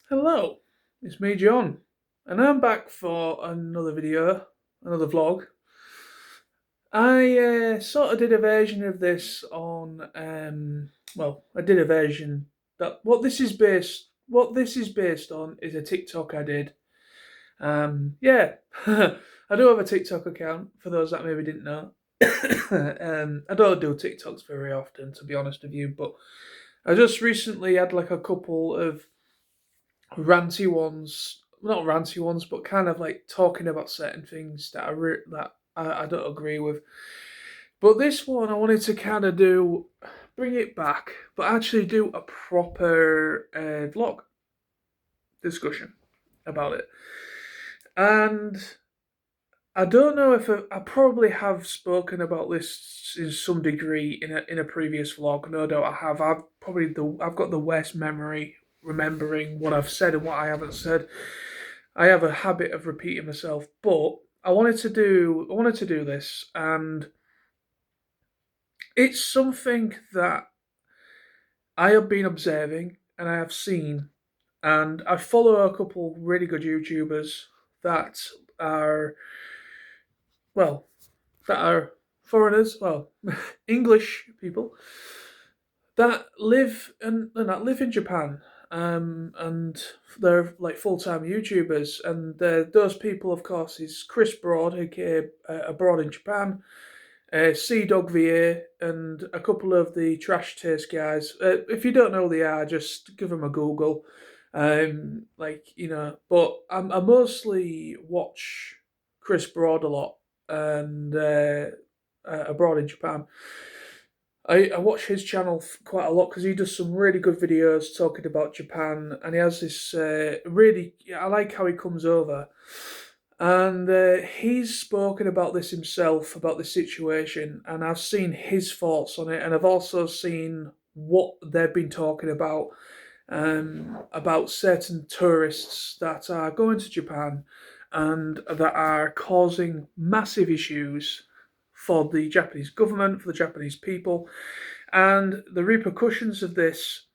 Hello, it's me, John, and I'm back for another video, another vlog. I sort of did a version of this on, I did a version that what this is based on is a TikTok I did. Yeah, I do have a TikTok account for those that maybe didn't know. I don't do TikToks very often, to be honest with you, but I just recently had like a couple of ranty ones, not ranty ones, but kind of like talking about certain things that I don't agree with. But this one, I wanted to kind of bring it back, but actually do a proper vlog discussion about it. And I don't know if I probably have spoken about this in some degree in a previous vlog. No doubt I have. I've got the worst memory remembering what I've said and what I haven't said. I have a habit of repeating myself, but I wanted to do this, and it's something that I have been observing and I have seen, and I follow a couple really good YouTubers that are well that are foreigners, English people that live in Japan, and they're like full time YouTubers, and those people, of course, is Chris Broad, aka Abroad in Japan, Sea Dog VA, and a couple of the Trash Taste guys. If you don't know who they are, just give them a Google. But I mostly watch Chris Broad a lot, and Abroad in Japan. I watch his channel quite a lot because he does some really good videos talking about Japan, and he has this really. I like how he comes over, and he's spoken about this himself, about the situation, and I've seen his thoughts on it, and I've also seen what they've been talking about certain tourists that are going to Japan and that are causing massive issues for the Japanese government, for the Japanese people, and the repercussions of this.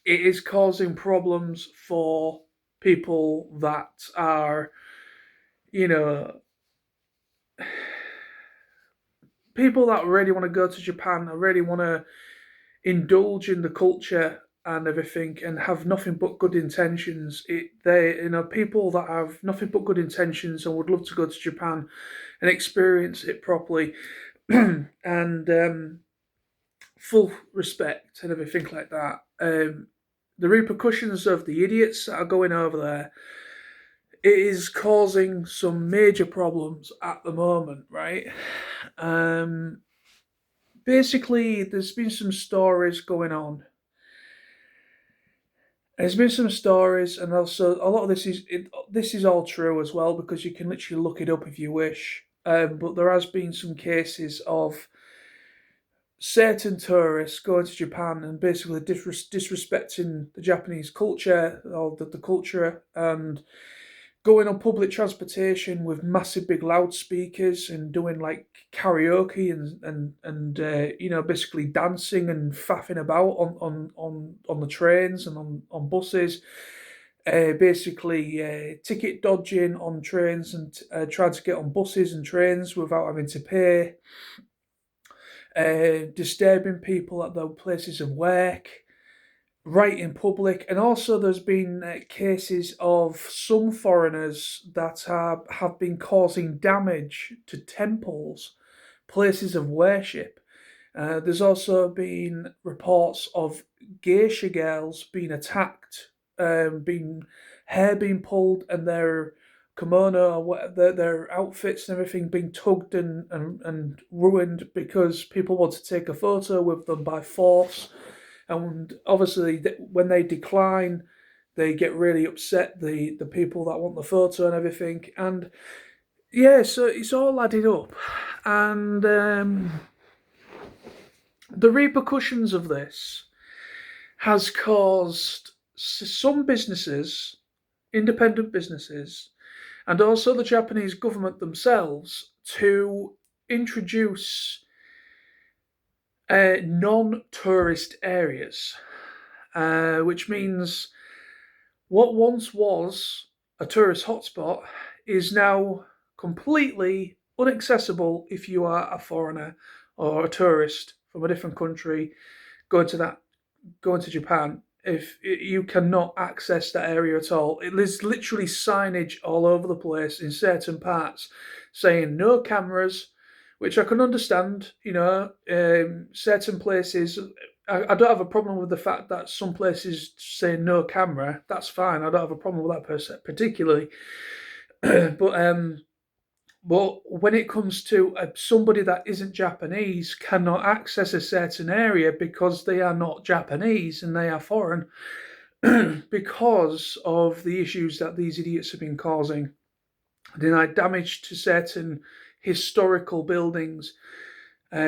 It is causing problems for people that are, you know, people that really want to go to Japan, really want to indulge in the culture and everything, and have nothing but good intentions. People that have nothing but good intentions and would love to go to Japan and experience it properly, and full respect and everything like that. The repercussions of the idiots that are going over there, it is causing some major problems at the moment, right? Um, Basically, there's been some stories going on. There's been some stories, and also a lot of this is all true as well because you can literally look it up if you wish. But there has been some cases of certain tourists going to Japan and basically disrespecting the Japanese culture or the culture, and going on public transportation with massive big loudspeakers and doing like karaoke and basically dancing and faffing about on the trains and on buses. Basically, ticket dodging on trains and trying to get on buses and trains without having to pay, disturbing people at their places of work, right in public. And also, there's been cases of some foreigners that have been causing damage to temples, places of worship. There's also been reports of geisha girls being attacked, being hair being pulled, and their kimono, their outfits and everything being tugged and ruined because people want to take a photo with them by force. And obviously, when they decline, they get really upset. The people that want the photo and everything, and yeah, so it's all added up, and the repercussions of this has caused some businesses, independent businesses, and also the Japanese government themselves to introduce non-tourist areas, which means What once was a tourist hotspot is now completely inaccessible if you are a foreigner or a tourist from a different country going to Japan. If you cannot access that area at all, there's literally signage all over the place in certain parts saying no cameras, which I can understand. Certain places, I don't have a problem with the fact that some places say no camera. That's fine. I don't have a problem with that particularly. but but when it comes to somebody that isn't Japanese cannot access a certain area because they are not Japanese and they are foreign because of the issues that these idiots have been causing. Denied damage to certain historical buildings,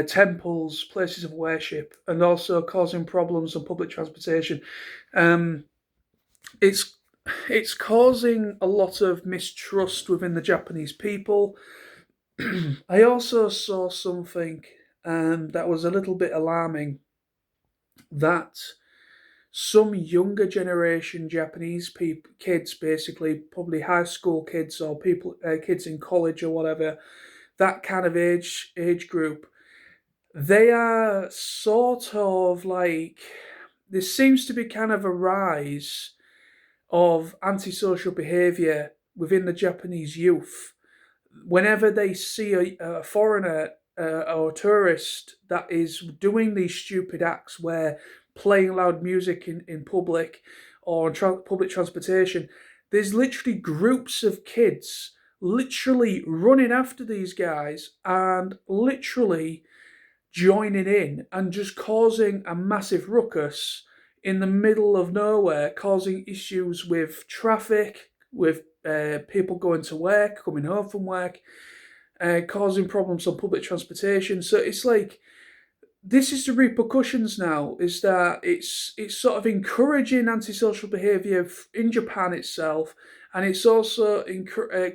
temples, places of worship, and also causing problems on public transportation. Um, it's it's causing a lot of mistrust within the Japanese people. I also saw something that was a little bit alarming, that some younger generation Japanese kids, basically probably high school kids or kids in college or whatever, that kind of age group, they are sort of like, there seems to be kind of a rise of antisocial behaviour within the Japanese youth. Whenever they see a foreigner or a tourist that is doing these stupid acts where playing loud music in public or on public transportation, there's literally groups of kids literally running after these guys and literally joining in and just causing a massive ruckus in the middle of nowhere, causing issues with traffic, with people going to work, coming home from work, causing problems on public transportation. So it's like, this is the repercussions now. Is that it's sort of encouraging antisocial behaviour in Japan itself, and it's also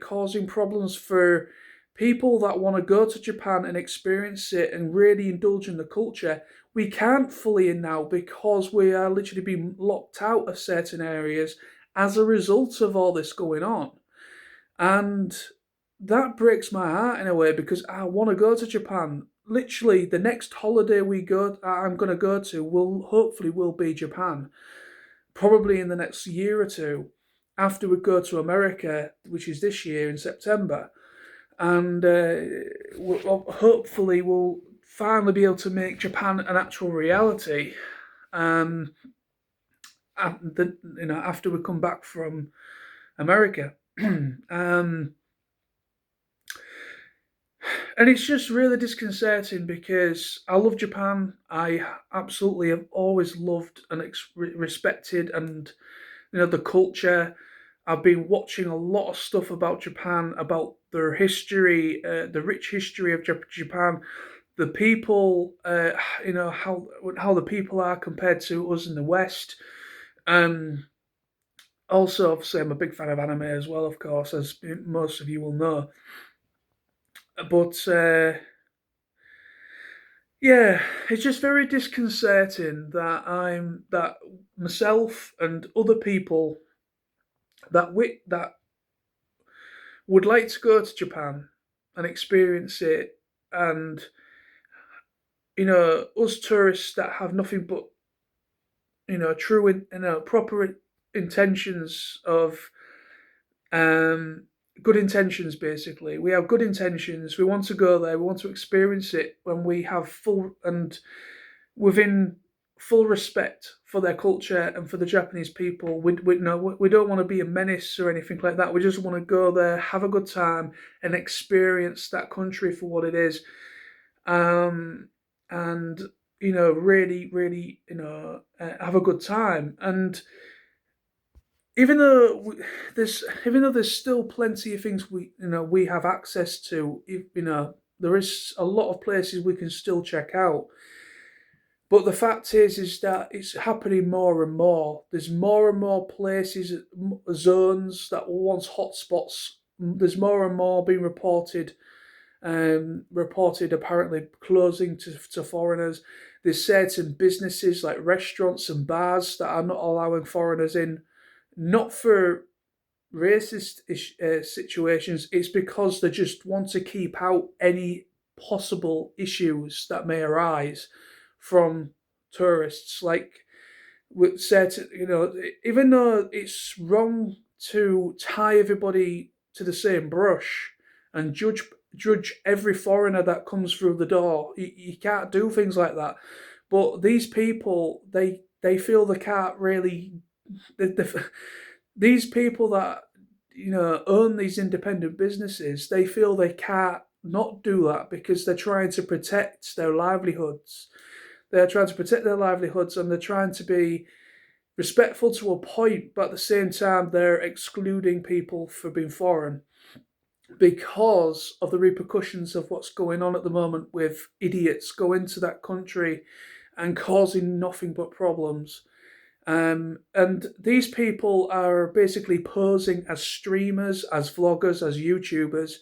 causing problems for people that want to go to Japan and experience it and really indulge in the culture. We can't fully in now because we are literally being locked out of certain areas as a result of all this going on. And that breaks my heart in a way because I want to go to Japan. Literally, the next holiday I'm going to go to will be Japan. Probably in the next year or two, after we go to America, which is this year in September, and hopefully we'll finally be able to make Japan an actual reality. Um, after we come back from America. um, And it's just really disconcerting because I love Japan. I absolutely have always loved and respected and the culture. I've been watching a lot of stuff about Japan, about their history, the rich history of Japan, the people, how the people are compared to us in the West. Um, Also, obviously, I'm a big fan of anime as well, of course, as most of you will know. But yeah, it's just very disconcerting that myself and other people that would like to go to Japan and experience it, and us tourists that have nothing but true proper intentions of um good intentions. Basically, we have good intentions. We want to go there. We want to experience it when we have full and within full respect for their culture and for the Japanese people. We don't want to be a menace or anything like that. We just want to go there, have a good time, and experience that country for what it is. And really, really, have a good time. And even though there's still plenty of things we have access to, there is a lot of places we can still check out. But the fact is that it's happening more and more. There's more and more places, zones that were once hotspots. There's more and more being reported apparently closing to foreigners. There's certain businesses like restaurants and bars that are not allowing foreigners in not for racist situations. It's because they just want to keep out any possible issues that may arise from tourists. Like with certain, even though it's wrong to tie everybody to the same brush and judge every foreigner that comes through the door. You can't do things like that. But these people, they feel they can't really. They, these people that own these independent businesses, they feel they can't not do that because they're trying to protect their livelihoods. They're trying to protect their livelihoods, and they're trying to be respectful to a point, but at the same time they're excluding people for being foreign because of the repercussions of what's going on at the moment with idiots going to that country and causing nothing but problems. And these people are basically posing as streamers, as vloggers, as YouTubers.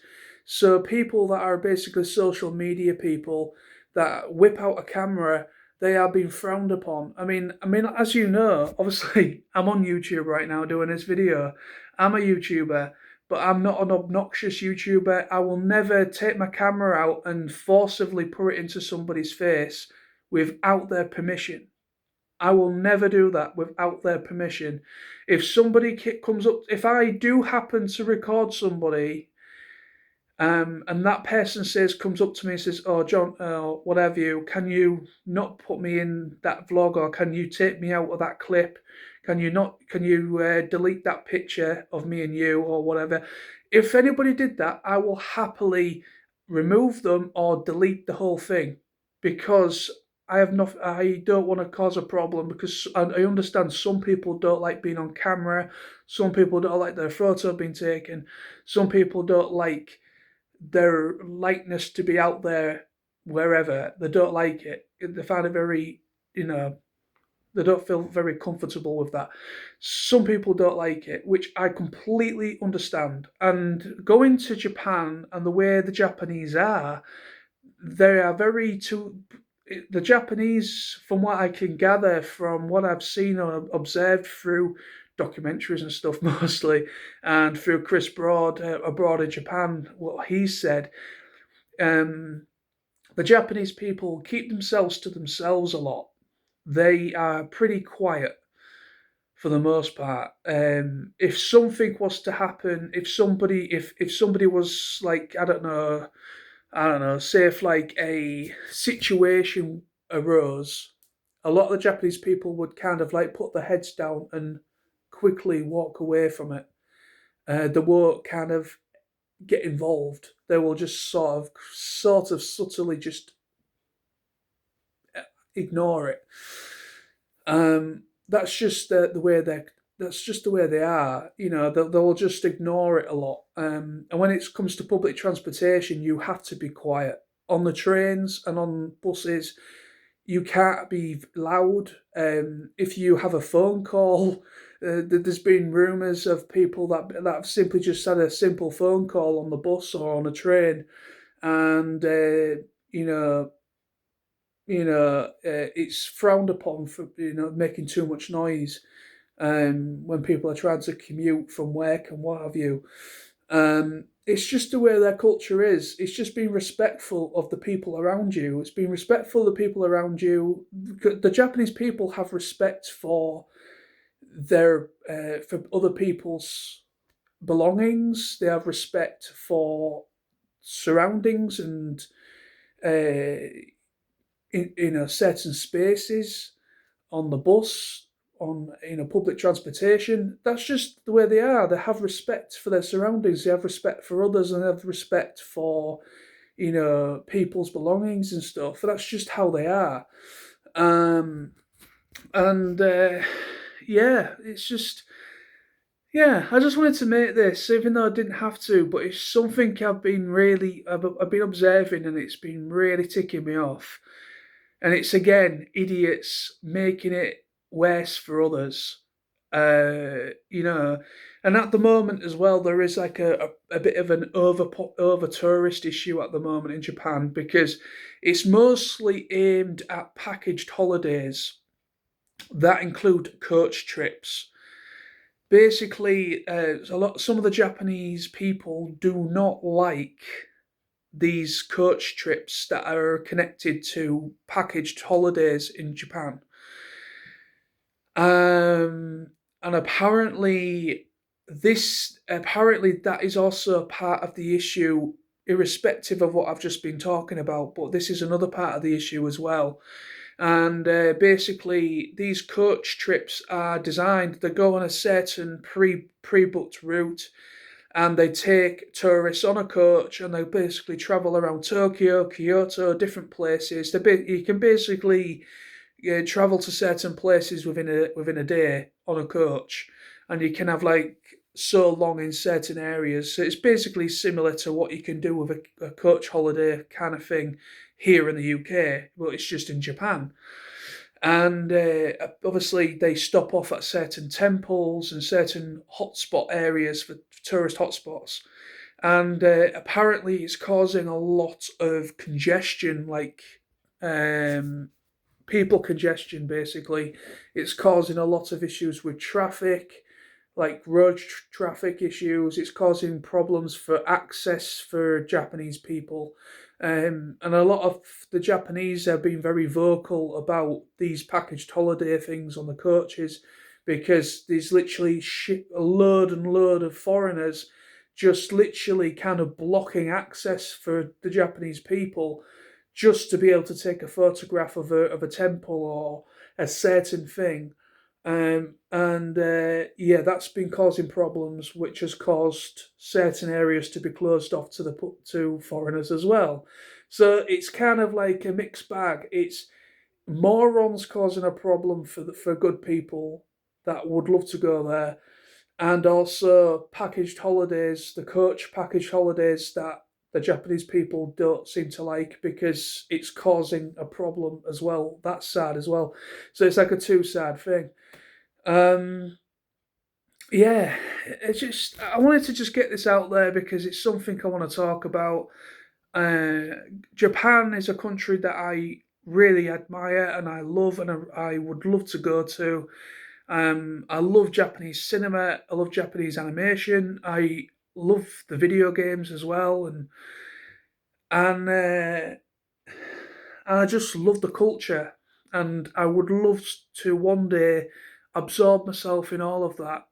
So people that are basically social media people that whip out a camera, they are being frowned upon. I mean, as you know, obviously, I'm on YouTube right now doing this video. I'm a YouTuber, but I'm not an obnoxious YouTuber. I will never take my camera out and forcibly put it into somebody's face without their permission. I will never do that without their permission. If somebody comes up, if I do happen to record somebody, and that person comes up to me and says, "Oh, John, whatever can you not put me in that vlog, or can you take me out of that clip? Can you not? Can you delete that picture of me and you, or whatever?" If anybody did that, I will happily remove them or delete the whole thing because I don't want to cause a problem because I understand some people don't like being on camera, some people don't like their photo being taken, some people don't like their likeness to be out there wherever. They don't like it. They find it very, you know, they don't feel very comfortable with that. Some people don't like it, which I completely understand. And going to Japan and the way the Japanese are, they are very too. The Japanese, from what I can gather, from what I've seen or observed through documentaries and stuff mostly, and through Chris Broad abroad in Japan, what he said, um, the Japanese people keep themselves to themselves a lot. They are pretty quiet for the most part. If something was to happen, if somebody was like I don't know, say if like a situation arose, a lot of the Japanese people would kind of like put their heads down and quickly walk away from it. They won't kind of get involved. They will just sort of subtly just ignore it. That's just the way they. That's just the way they are. They'll just ignore it a lot. And when it comes to public transportation, you have to be quiet. On the trains and on buses, you can't be loud. If you have a phone call, there's been rumours of people that have simply just had a simple phone call on the bus or on a train, and you know it's frowned upon for making too much noise when people are trying to commute from work and what have you. It's just the way their culture is. It's just being respectful of the people around you. It's being respectful of the people around you. The Japanese people have respect for for other people's belongings. They have respect for surroundings and certain spaces on the bus, on public transportation. That's just the way they are. They have respect for their surroundings. They have respect for others, and they have respect for people's belongings and stuff. That's just how they are. And yeah, it's just. Yeah, I just wanted to make this, even though I didn't have to, but it's something I've been observing, and it's been really ticking me off. And it's again idiots making it worse for others. You know, and at the moment as well, there is like a bit of an over tourist issue at the moment in Japan because it's mostly aimed at packaged holidays that include coach trips basically, some of the Japanese people do not like these coach trips that are connected to packaged holidays in Japan. And apparently that is also part of the issue, irrespective of what I've just been talking about. But this is another part of the issue as well. And basically, these coach trips are designed. They go on a certain pre-booked route, and they take tourists on a coach, and they basically travel around Tokyo, Kyoto, different places. You can basically travel to certain places within a day on a coach, and you can have like so long in certain areas. So it's basically similar to what you can do with a coach holiday kind of thing here in the UK, but it's just in Japan. And obviously, they stop off at certain temples and certain hotspot areas for tourist hotspots. And apparently, it's causing a lot of congestion, like people congestion, basically. It's causing a lot of issues with traffic, like road traffic issues. It's causing problems for access for Japanese people. And a lot of the Japanese have been very vocal about these packaged holiday things on the coaches, because there's literally a load and load of foreigners just literally kind of blocking access for the Japanese people, just to be able to take a photograph of a temple or a certain thing. And yeah, that's been causing problems, which has caused certain areas to be closed off to foreigners as well. So it's kind of like a mixed bag. It's morons causing a problem for good people that would love to go there, and also packaged holidays, the coach packaged holidays that the Japanese people don't seem to like, because it's causing a problem as well. That's sad as well. So it's like a two-side thing. Um, yeah, it's just I wanted to just get this out there because it's something I want to talk about. Uh, Japan is a country that I really admire and I love, and I would love to go to. I love Japanese cinema. I love Japanese animation. I love the video games as well, and I just love the culture. And I would love to one day absorb myself in all of that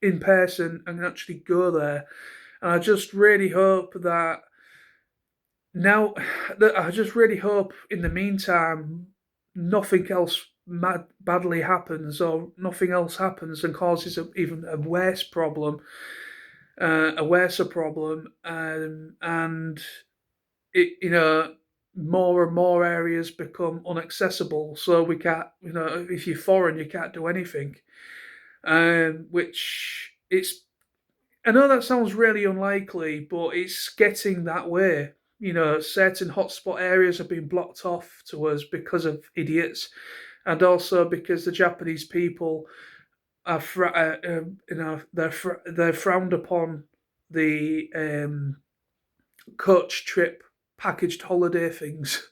in person and actually go there. And I just really hope that now, that I just really hope in the meantime nothing else badly happens, or nothing else happens and causes even a worse problem, a worse problem, and it more and more areas become inaccessible. So we can't, if you're foreign, you can't do anything. Which it's I know that sounds really unlikely, but it's getting that way. Certain hotspot areas have been blocked off to us because of idiots, and also because the Japanese people are, they're frowned upon the coach trip packaged holiday things,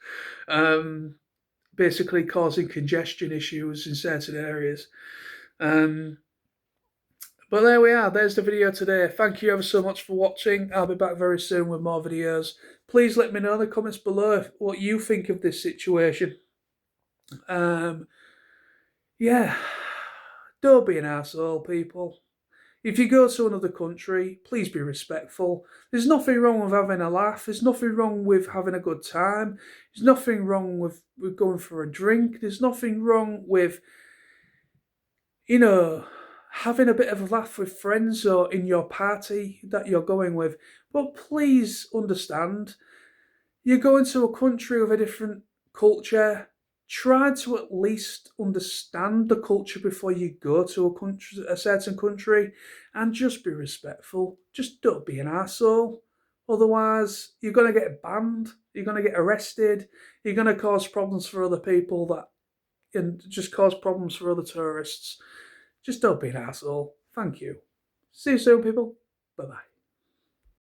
um, basically causing congestion issues in certain areas. Um, But there we are. There's the video today. Thank you ever so much for watching. I'll be back very soon with more videos. Please let me know in the comments below what you think of this situation. Um, yeah, don't be an asshole, people. If you go to another country, please be respectful. There's nothing wrong with having a laugh. There's nothing wrong with having a good time. There's nothing wrong with going for a drink. There's nothing wrong with, you know, having a bit of a laugh with friends or in your party that you're going with. But please understand, you're going to a country with a different culture. Try to at least understand the culture before you go to a certain country, and just be respectful. Just don't be an asshole. Otherwise, you're going to get banned. You're going to get arrested. You're going to cause problems for other people and just cause problems for other tourists. Just don't be an asshole. Thank you. See you soon, people. Bye bye.